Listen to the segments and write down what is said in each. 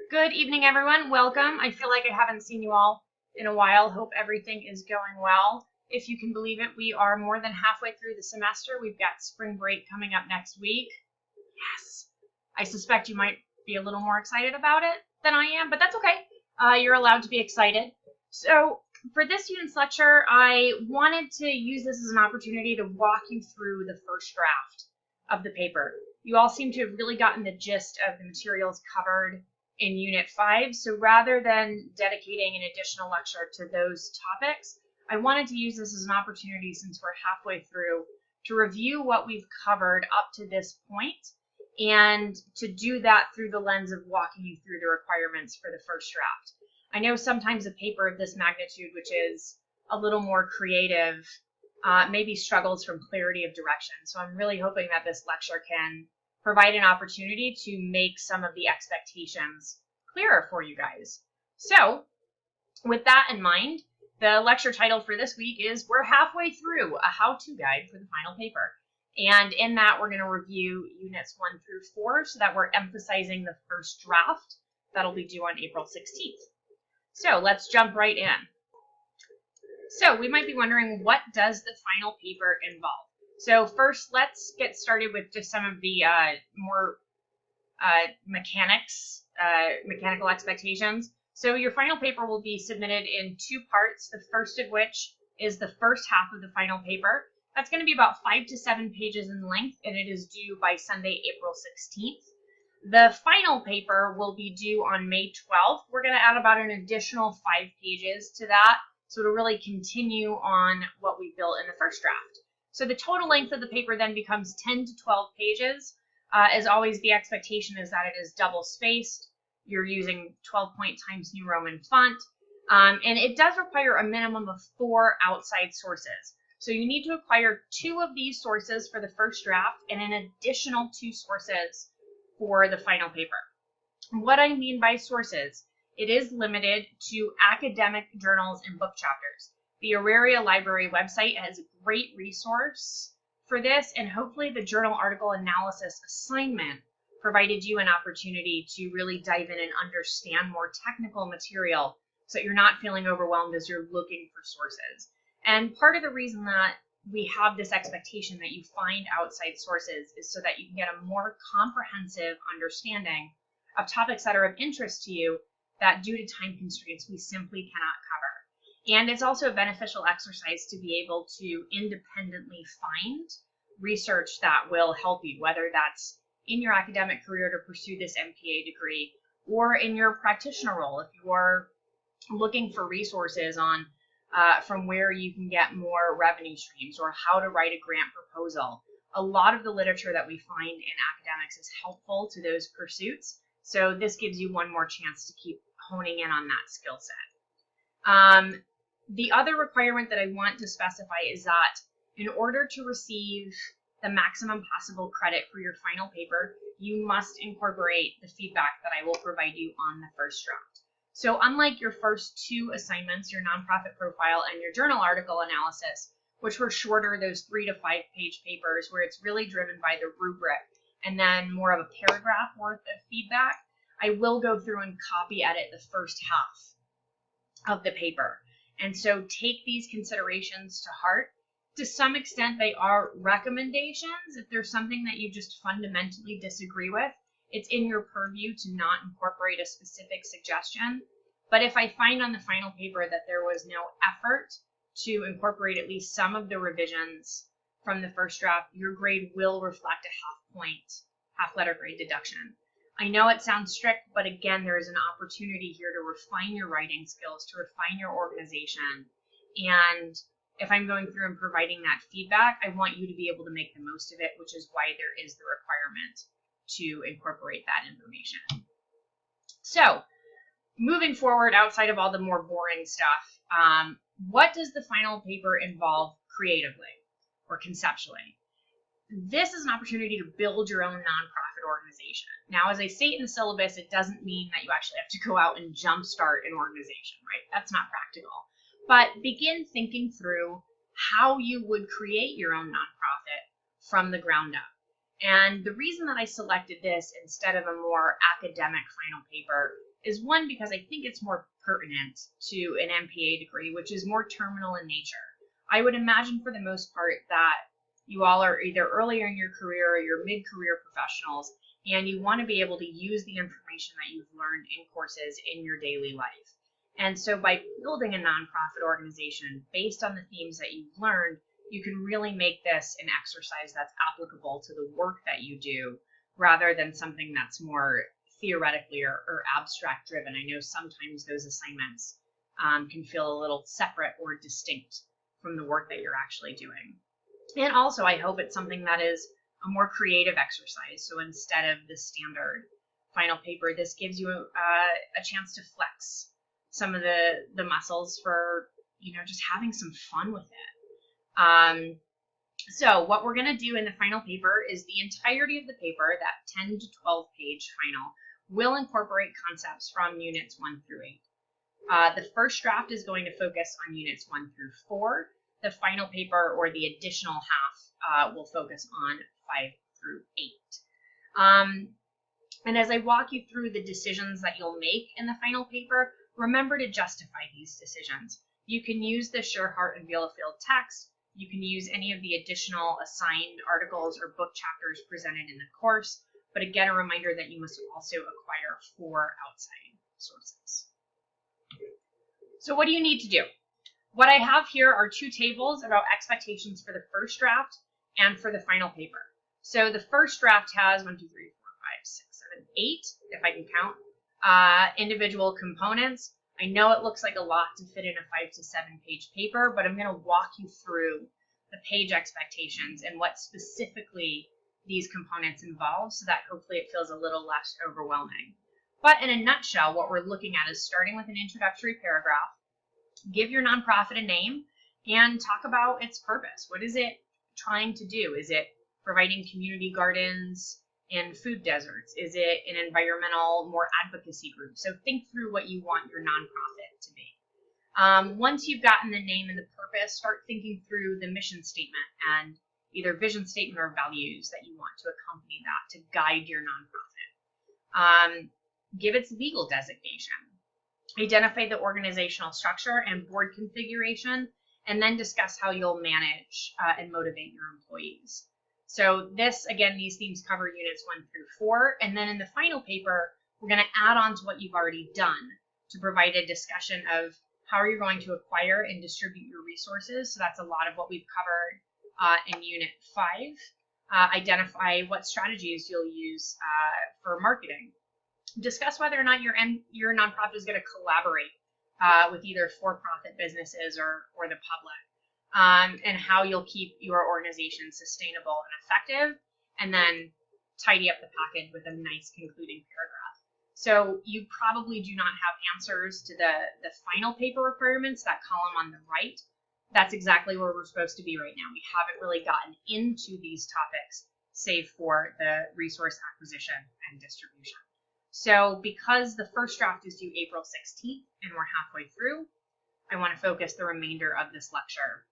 Good evening, everyone. Welcome. I feel like I haven't seen you all in a while. Hope everything is going well. If you can believe it, we are more than halfway through the semester. We've got spring break coming up next week. Yes. I suspect you might be a little more excited about it than I am, but that's okay. You're allowed to be excited. So for this unit's lecture, I wanted to use this as an opportunity to walk you through the first draft of the paper. You all seem to have really gotten the gist of the materials covered in Unit 5, so rather than dedicating an additional lecture to those topics, I wanted to use this as an opportunity, since we're halfway through, to review what we've covered up to this point, and to do that through the lens of walking you through the requirements for the first draft. I know sometimes a paper of this magnitude, which is a little more creative, maybe struggles from clarity of direction, so I'm really hoping that this lecture can provide an opportunity to make some of the expectations clearer for you guys. So with that in mind, the lecture title for this week is We're Halfway Through, a How-To Guide for the Final Paper. And in that, we're going to review Units 1 through 4 so that we're emphasizing the first draft. That'll be due on April 16th. So let's jump right in. So we might be wondering, what does the final paper involve? So first, let's get started with just some of the more mechanical expectations. So your final paper will be submitted in two parts, the first of which is the first half of the final paper. That's going to be about 5 to 7 pages in length, and it is due by Sunday, April 16th. The final paper will be due on May 12th. We're going to add about an additional 5 pages to that, so it'll really continue on what we built in the first draft. So the total length of the paper then becomes 10 to 12 pages. As always, the expectation is that it is double spaced. You're using 12-point Times New Roman font. And it does require a minimum of 4 outside sources. So you need to acquire 2 of these sources for the first draft and an additional 2 sources for the final paper. What I mean by sources, it is limited to academic journals and book chapters. The Auraria Library website has a great resource for this, and hopefully the journal article analysis assignment provided you an opportunity to really dive in and understand more technical material so that you're not feeling overwhelmed as you're looking for sources. And part of the reason that we have this expectation that you find outside sources is so that you can get a more comprehensive understanding of topics that are of interest to you that due to time constraints we simply cannot cover. And it's also a beneficial exercise to be able to independently find research that will help you, whether that's in your academic career to pursue this MPA degree, or in your practitioner role, if you're looking for resources on from where you can get more revenue streams or how to write a grant proposal. A lot of the literature that we find in academics is helpful to those pursuits. So this gives you one more chance to keep honing in on that skill set. The other requirement that I want to specify is that in order to receive the maximum possible credit for your final paper, you must incorporate the feedback that I will provide you on the first draft. So unlike your first 2 assignments, your nonprofit profile and your journal article analysis, which were shorter, those 3 to 5 page papers where it's really driven by the rubric and then more of a paragraph worth of feedback, I will go through and copy edit the first half of the paper. And so take these considerations to heart. To some extent, they are recommendations. If there's something that you just fundamentally disagree with, it's in your purview to not incorporate a specific suggestion. But if I find on the final paper that there was no effort to incorporate at least some of the revisions from the first draft, your grade will reflect a half letter grade deduction. I know it sounds strict, but again, there is an opportunity here to refine your writing skills, to refine your organization. And if I'm going through and providing that feedback, I want you to be able to make the most of it, which is why there is the requirement to incorporate that information. So moving forward, outside of all the more boring stuff, what does the final paper involve creatively or conceptually? This is an opportunity to build your own nonprofit organization. Now, as I state in the syllabus, it doesn't mean that you actually have to go out and jumpstart an organization, right? That's not practical. But begin thinking through how you would create your own nonprofit from the ground up. And the reason that I selected this instead of a more academic final paper is one, because I think it's more pertinent to an MPA degree, which is more terminal in nature. I would imagine for the most part that you all are either earlier in your career or you're mid-career professionals, and you want to be able to use the information that you've learned in courses in your daily life. And so by building a nonprofit organization based on the themes that you've learned, you can really make this an exercise that's applicable to the work that you do rather than something that's more theoretically or abstract driven. I know sometimes those assignments can feel a little separate or distinct from the work that you're actually doing. And also, I hope it's something that is a more creative exercise. So instead of the standard final paper, this gives you a chance to flex some of the muscles for, just having some fun with it. So what we're going to do in the final paper is the entirety of the paper, that 10 to 12 page final, will incorporate concepts from units 1 through 8. The first draft is going to focus on units 1 through 4. The final paper, or the additional half, will focus on 5 through 8. And as I walk you through the decisions that you'll make in the final paper, remember to justify these decisions. You can use the Sherhart and Bielefeld text. You can use any of the additional assigned articles or book chapters presented in the course. But again, a reminder that you must also acquire 4 outside sources. So what do you need to do? What I have here are 2 tables about expectations for the first draft and for the final paper. So the first draft has 1, 2, 3, 4, 5, 6, 7, 8, if I can count, individual components. I know it looks like a lot to fit in a 5 to 7 page paper, but I'm going to walk you through the page expectations and what specifically these components involve so that hopefully it feels a little less overwhelming. But in a nutshell, what we're looking at is starting with an introductory paragraph, give your nonprofit a name, and talk about its purpose. What is it trying to do? Is it providing community gardens and food deserts? Is it an environmental, more advocacy group? So think through what you want your nonprofit to be. Once you've gotten the name and the purpose, start thinking through the mission statement and either vision statement or values that you want to accompany that to guide your nonprofit. Give its legal designation. Identify the organizational structure and board configuration, and then discuss how you'll manage and motivate your employees. So this, again, these themes cover units 1 through 4, and then in the final paper, we're going to add on to what you've already done to provide a discussion of how you're going to acquire and distribute your resources. So that's a lot of what we've covered in Unit 5. Identify what strategies you'll use for marketing. Discuss whether or not your nonprofit is going to collaborate with either for-profit businesses or the public, and how you'll keep your organization sustainable and effective, and then tidy up the package with a nice concluding paragraph. So you probably do not have answers to the final paper requirements, that column on the right. That's exactly where we're supposed to be right now. We haven't really gotten into these topics, save for the resource acquisition and distribution. So because the first draft is due April 16th and we're halfway through, I want to focus the remainder of this lecture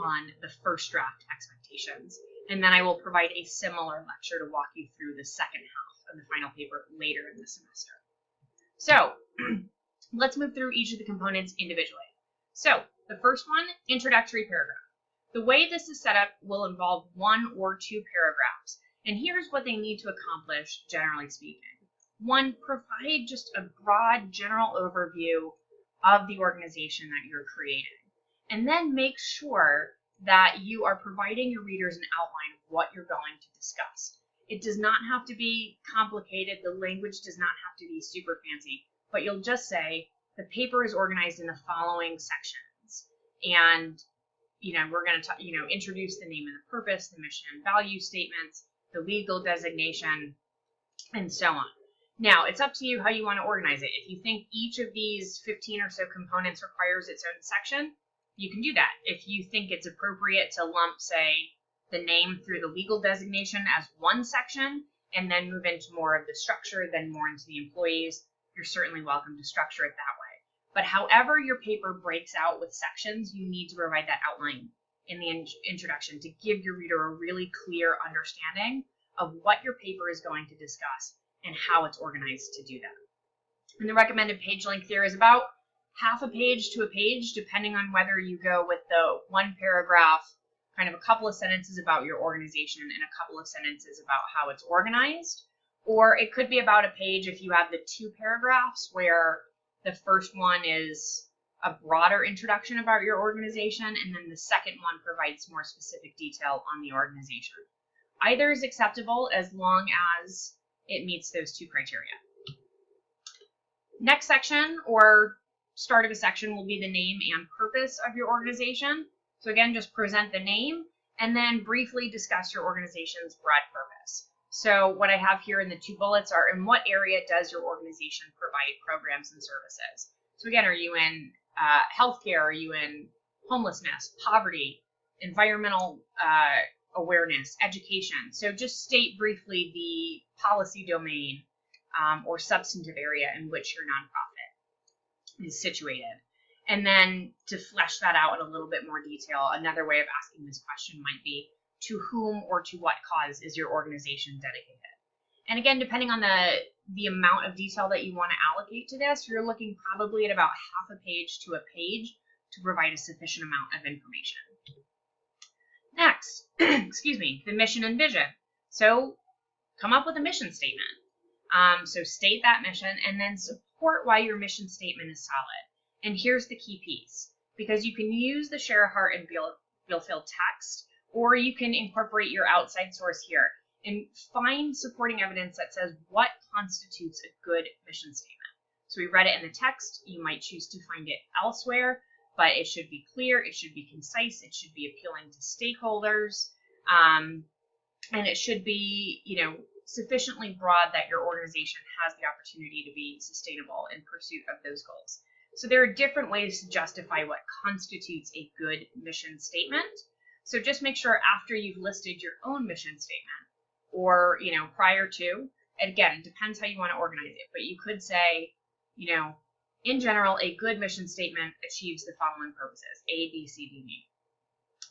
on the first draft expectations. And then I will provide a similar lecture to walk you through the second half of the final paper later in the semester. So let's move through each of the components individually. So the first one, introductory paragraph. The way this is set up will involve 1 or 2 paragraphs. And here's what they need to accomplish, generally speaking. 1, provide just a broad general overview of the organization that you're creating. And then make sure that you are providing your readers an outline of what you're going to discuss. It does not have to be complicated. The language does not have to be super fancy, but you'll just say the paper is organized in the following sections. And, we're going to, introduce the name and the purpose, the mission and value statements, the legal designation, and so on. Now, it's up to you how you want to organize it. If you think each of these 15 or so components requires its own section, you can do that. If you think it's appropriate to lump, say, the name through the legal designation as one section, and then move into more of the structure, then more into the employees, you're certainly welcome to structure it that way. But however your paper breaks out with sections, you need to provide that outline in the introduction to give your reader a really clear understanding of what your paper is going to discuss and how it's organized to do that. And the recommended page length here is about half a page to a page, depending on whether you go with the one paragraph, kind of a couple of sentences about your organization and a couple of sentences about how it's organized. Or it could be about a page if you have the 2 paragraphs where the first one is a broader introduction about your organization, and then the second one provides more specific detail on the organization. Either is acceptable as long as it meets those 2 criteria. Next section, or start of a section, will be the name and purpose of your organization. So again, just present the name and then briefly discuss your organization's broad purpose. So what I have here in the 2 bullets are, in what area does your organization provide programs and services? So again, are you in healthcare? Are you in homelessness, poverty, environmental awareness, education? So just state briefly the policy domain or substantive area in which your nonprofit is situated. And then to flesh that out in a little bit more detail, another way of asking this question might be, to whom or to what cause is your organization dedicated? And again, depending on the amount of detail that you want to allocate to this, you're looking probably at about half a page to a page to provide a sufficient amount of information. Next, excuse me, the mission and vision. So come up with a mission statement. So state that mission and then support why your mission statement is solid. And here's the key piece, because you can use the Sherhart and Bielefeld text, or you can incorporate your outside source here and find supporting evidence that says what constitutes a good mission statement. So we read it in the text. You might choose to find it elsewhere, but it should be clear, it should be concise, it should be appealing to stakeholders, and it should be, sufficiently broad that your organization has the opportunity to be sustainable in pursuit of those goals. So there are different ways to justify what constitutes a good mission statement. So just make sure after you've listed your own mission statement, or prior to, and again, it depends how you want to organize it, but you could say, in general, a good mission statement achieves the following purposes, A, B, C, D, E.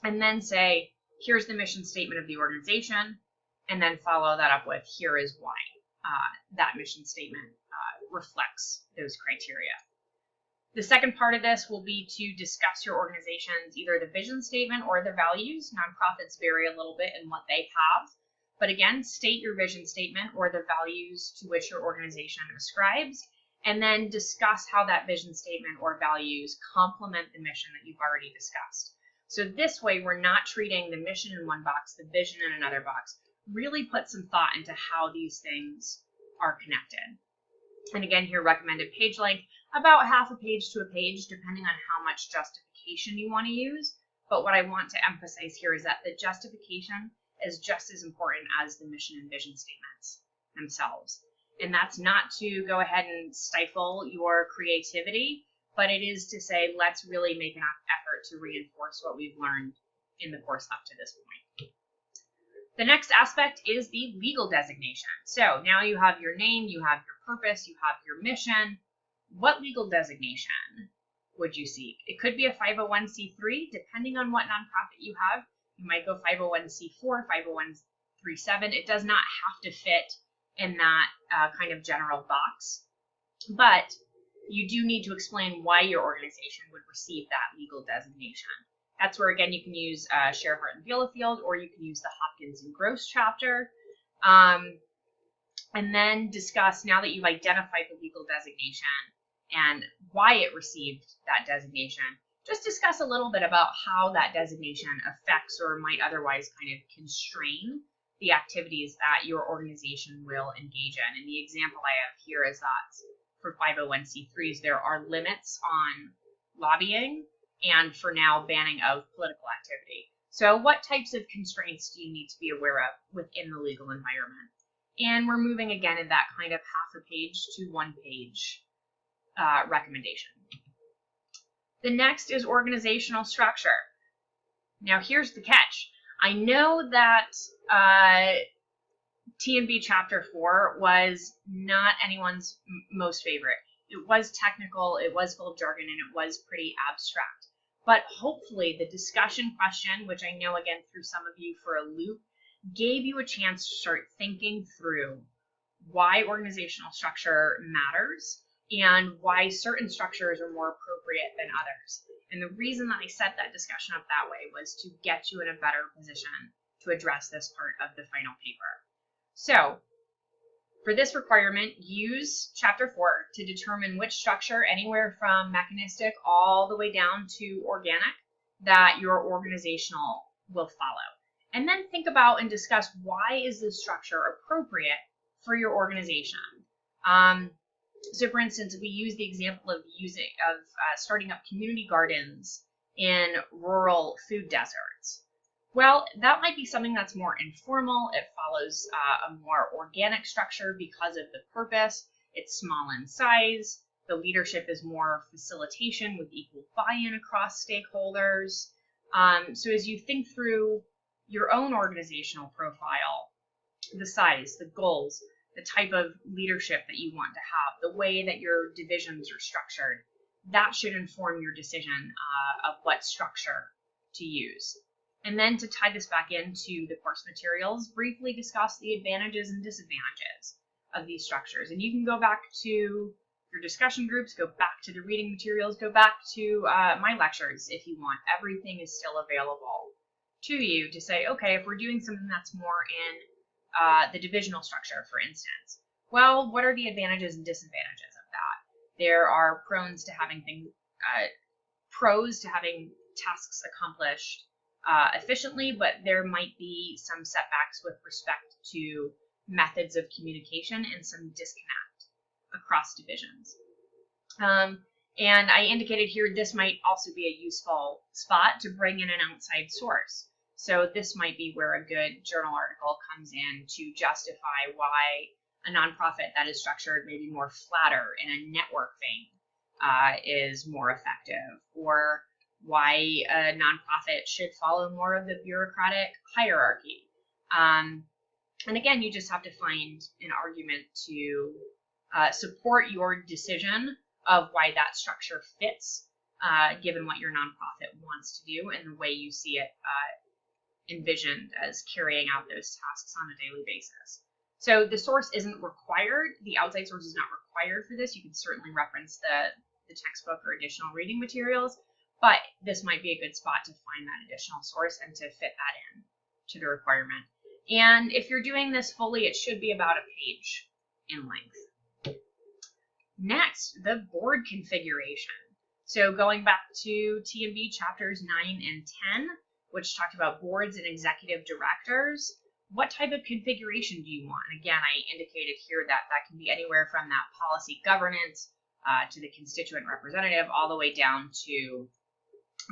And then say, here's the mission statement of the organization, and then follow that up with, here is why that mission statement reflects those criteria. The second part of this will be to discuss your organization's either the vision statement or the values. Nonprofits vary a little bit in what they have. But again, state your vision statement or the values to which your organization ascribes, and then discuss how that vision statement or values complement the mission that you've already discussed. So this way, we're not treating the mission in one box, the vision in another box. Really put some thought into how these things are connected. And again, here, recommended page length, about half a page to a page, depending on how much justification you want to use. But what I want to emphasize here is that the justification is just as important as the mission and vision statements themselves. And that's not to go ahead and stifle your creativity, but it is to say, let's really make an effort to reinforce what we've learned in the course up to this point. The next aspect is the legal designation. So now you have your name, you have your purpose, you have your mission. What legal designation would you seek? It could be a 501c3, depending on what nonprofit you have. You might go 501c4, 501(c)(3)(7). It does not have to fit in that kind of general box, but you do need to explain why your organization would receive that legal designation. That's where, again, you can use Sherhart and Bielefeld, or you can use the Hopkins and Gross chapter. And then discuss, now that you've identified the legal designation and why it received that designation, just discuss a little bit about how that designation affects or might otherwise kind of constrain the activities that your organization will engage in. And the example I have here is that for 501c3s, there are limits on lobbying and for now banning of political activity. So what types of constraints do you need to be aware of within the legal environment? And we're moving again in that kind of half a page to 1 page recommendation. The next is organizational structure. Now here's the catch. I know that T&B Chapter 4 was not anyone's most favorite. It was technical, it was full of jargon, and it was pretty abstract. But hopefully the discussion question, which I know again threw some of you for a loop, gave you a chance to start thinking through why organizational structure matters and why certain structures are more appropriate than others. And the reason that I set that discussion up that way was to get you in a better position to address this part of the final paper. So for this requirement, use Chapter 4 to determine which structure, anywhere from mechanistic all the way down to organic, that your organizational will follow. And then think about and discuss, why is this structure appropriate for your organization? So for instance, if we use the example of starting up community gardens in rural food deserts, well, that might be something that's more informal. It follows a more organic structure because of the purpose. It's small in size. The leadership is more facilitation with equal buy-in across stakeholders. So as you think through your own organizational profile, the size, the goals, the type of leadership that you want to have, the way that your divisions are structured, that should inform your decision of what structure to use. And then to tie this back into the course materials, briefly discuss the advantages and disadvantages of these structures. And you can go back to your discussion groups, go back to the reading materials, go back to my lectures if you want. Everything is still available to you to say, okay, if we're doing something that's more in the divisional structure, for instance, well, what are the advantages and disadvantages of that? There are pros to having tasks accomplished efficiently, but there might be some setbacks with respect to methods of communication and some disconnect across divisions. And I indicated here, this might also be a useful spot to bring in an outside source. So this might be where a good journal article comes in to justify why a nonprofit that is structured maybe more flatter in a network vein is more effective, or why a nonprofit should follow more of the bureaucratic hierarchy. And again, you just have to find an argument to support your decision of why that structure fits, given what your nonprofit wants to do and the way you see it envisioned as carrying out those tasks on a daily basis. So the source isn't required. The outside source is not required for this. You can certainly reference the textbook or additional reading materials, but this might be a good spot to find that additional source and to fit that in to the requirement. And if you're doing this fully, it should be about a page in length. Next, the board configuration. So going back to TMB chapters 9 and 10, which talked about boards and executive directors, what type of configuration do you want? And again, I indicated here that that can be anywhere from that policy governance to the constituent representative, all the way down to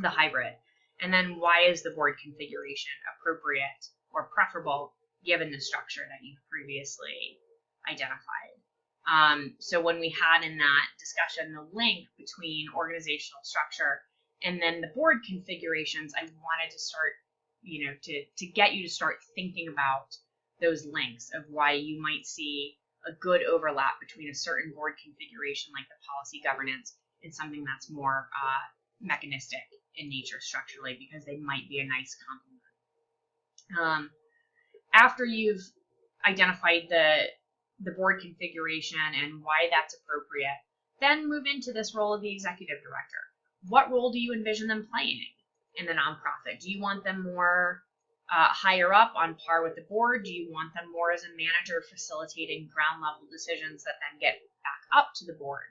the hybrid. And then why is the board configuration appropriate or preferable given the structure that you've previously identified? So when we had in that discussion the link between organizational structure and then the board configurations, I wanted to start, to get you to start thinking about those links of why you might see a good overlap between a certain board configuration like the policy governance and something that's more mechanistic in nature structurally, because they might be a nice complement. After you've identified the board configuration and why that's appropriate, then move into this role of the executive director. What role do you envision them playing in the nonprofit? Do you want them more higher up on par with the board? Do you want them more as a manager facilitating ground level decisions that then get back up to the board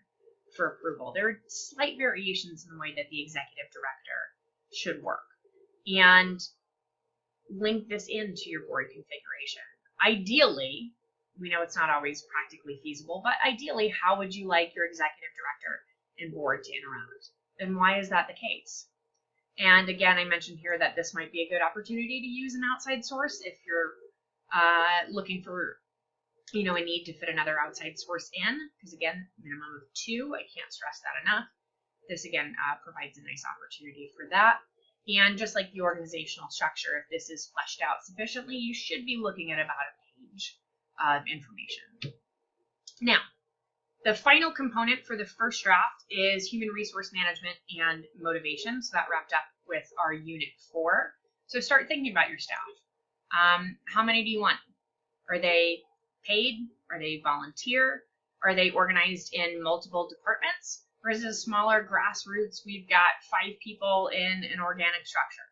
for approval? There are slight variations in the way that the executive director should work. And link this into your board configuration. Ideally, we know it's not always practically feasible, but ideally, how would you like your executive director and board to interact? And why is that the case? And again, I mentioned here that this might be a good opportunity to use an outside source if you're looking for, a need to fit another outside source in, because again, minimum of 2, I can't stress that enough. This again provides a nice opportunity for that. And just like the organizational structure, if this is fleshed out sufficiently, you should be looking at about a page of information. Now, the final component for the first draft is human resource management and motivation. So that wrapped up with our unit 4. So start thinking about your staff. How many do you want? Are they paid? Are they volunteer? Are they organized in multiple departments? Or is it a smaller grassroots, we've got 5 people in an organic structure?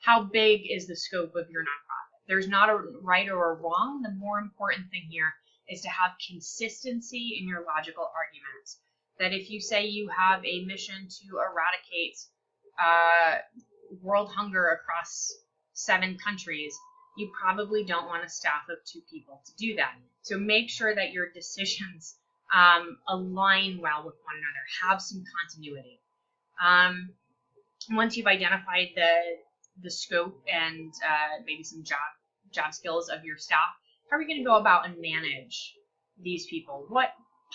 How big is the scope of your nonprofit? There's not a right or a wrong. The more important thing here is to have consistency in your logical arguments. That if you say you have a mission to eradicate world hunger across 7 countries, you probably don't want a staff of 2 people to do that. So make sure that your decisions align well with one another, have some continuity. Once you've identified the scope and maybe some job skills of your staff, how are we going to go about and manage these people? What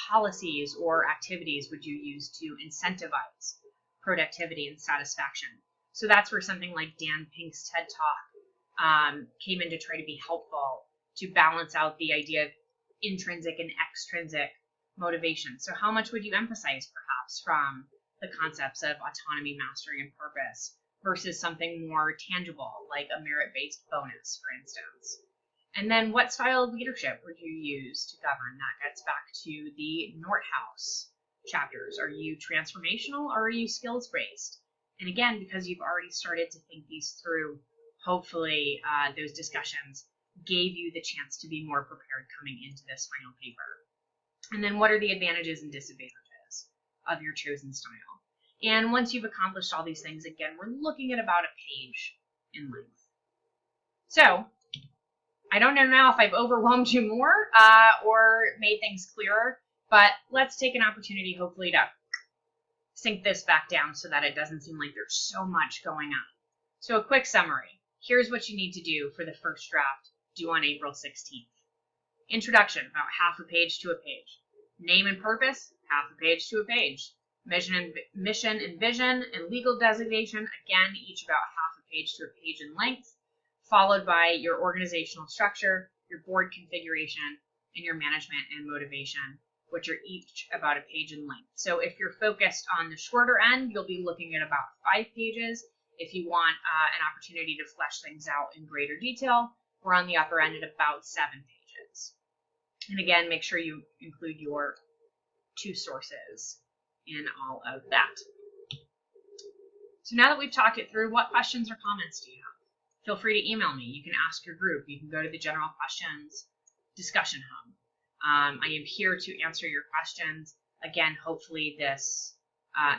policies or activities would you use to incentivize productivity and satisfaction? So that's where something like Dan Pink's TED Talk came in to try to be helpful to balance out the idea of intrinsic and extrinsic motivation. So how much would you emphasize perhaps from the concepts of autonomy, mastery, and purpose versus something more tangible like a merit-based bonus, for instance? And then what style of leadership would you use to govern? That gets back to the Nordhaus chapters. Are you transformational or are you skills-based? And again, because you've already started to think these through, hopefully those discussions gave you the chance to be more prepared coming into this final paper. And then what are the advantages and disadvantages of your chosen style? And once you've accomplished all these things, again, we're looking at about a page in length. So I don't know now if I've overwhelmed you more or made things clearer, but let's take an opportunity hopefully to sink this back down so that it doesn't seem like there's so much going on. So a quick summary. Here's what you need to do for the first draft due on April 16th. Introduction, about half a page to a page. Name and purpose, half a page to a page. Mission and vision and legal designation, again, each about half a page to a page in length, followed by your organizational structure, your board configuration, and your management and motivation, which are each about a page in length. So if you're focused on the shorter end, you'll be looking at about 5 pages. If you want an opportunity to flesh things out in greater detail, we're on the upper end at about 7 pages. And again, make sure you include your 2 sources in all of that. So now that we've talked it through, what questions or comments do you have? Feel free to email me. You can ask your group. You can go to the General Questions Discussion Hub. I am here to answer your questions. Again, hopefully this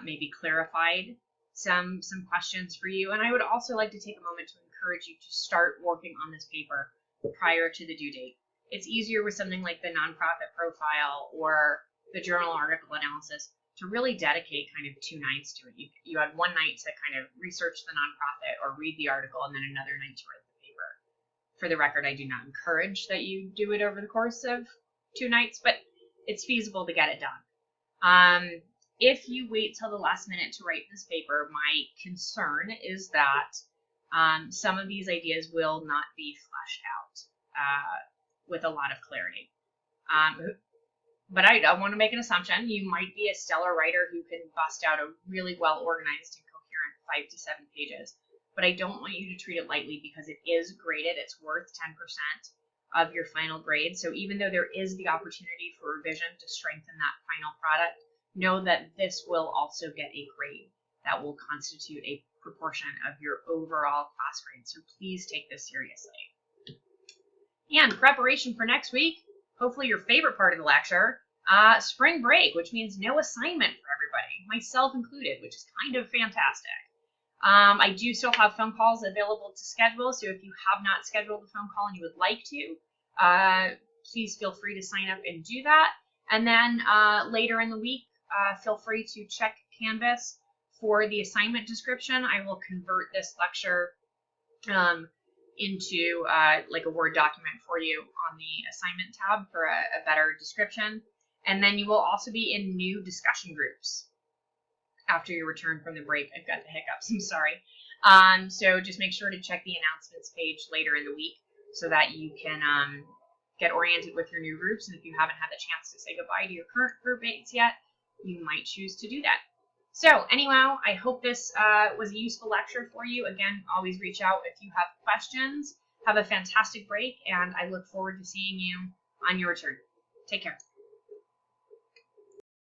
maybe clarified some questions for you. And I would also like to take a moment to encourage you to start working on this paper prior to the due date. It's easier with something like the nonprofit profile or the journal article analysis to really dedicate kind of 2 nights to it. You had 1 night to kind of research the nonprofit or read the article, and then another night to write the paper. For the record, I do not encourage that you do it over the course of 2 nights, but it's feasible to get it done. If you wait till the last minute to write this paper, my concern is that some of these ideas will not be fleshed out with a lot of clarity. But I want to make an assumption. You might be a stellar writer who can bust out a really well-organized and coherent 5 to 7 pages. But I don't want you to treat it lightly because it is graded. It's worth 10% of your final grade. So even though there is the opportunity for revision to strengthen that final product, know that this will also get a grade that will constitute a proportion of your overall class grade. So please take this seriously. And preparation for next week, hopefully your favorite part of the lecture, spring break, which means no assignment for everybody, myself included, which is kind of fantastic. I do still have phone calls available to schedule, so if you have not scheduled a phone call and you would like to, please feel free to sign up and do that. And then later in the week, feel free to check Canvas for the assignment description. I will convert this lecture into like a Word document for you on the assignment tab for a better description. And then you will also be in new discussion groups after your return from the break. I've got the hiccups, I'm sorry. So just make sure to check the announcements page later in the week so that you can get oriented with your new groups. And if you haven't had the chance to say goodbye to your current group mates yet, you might choose to do that. So anyhow, I hope this was a useful lecture for you. Again, always reach out if you have questions. Have a fantastic break, and I look forward to seeing you on your return. Take care.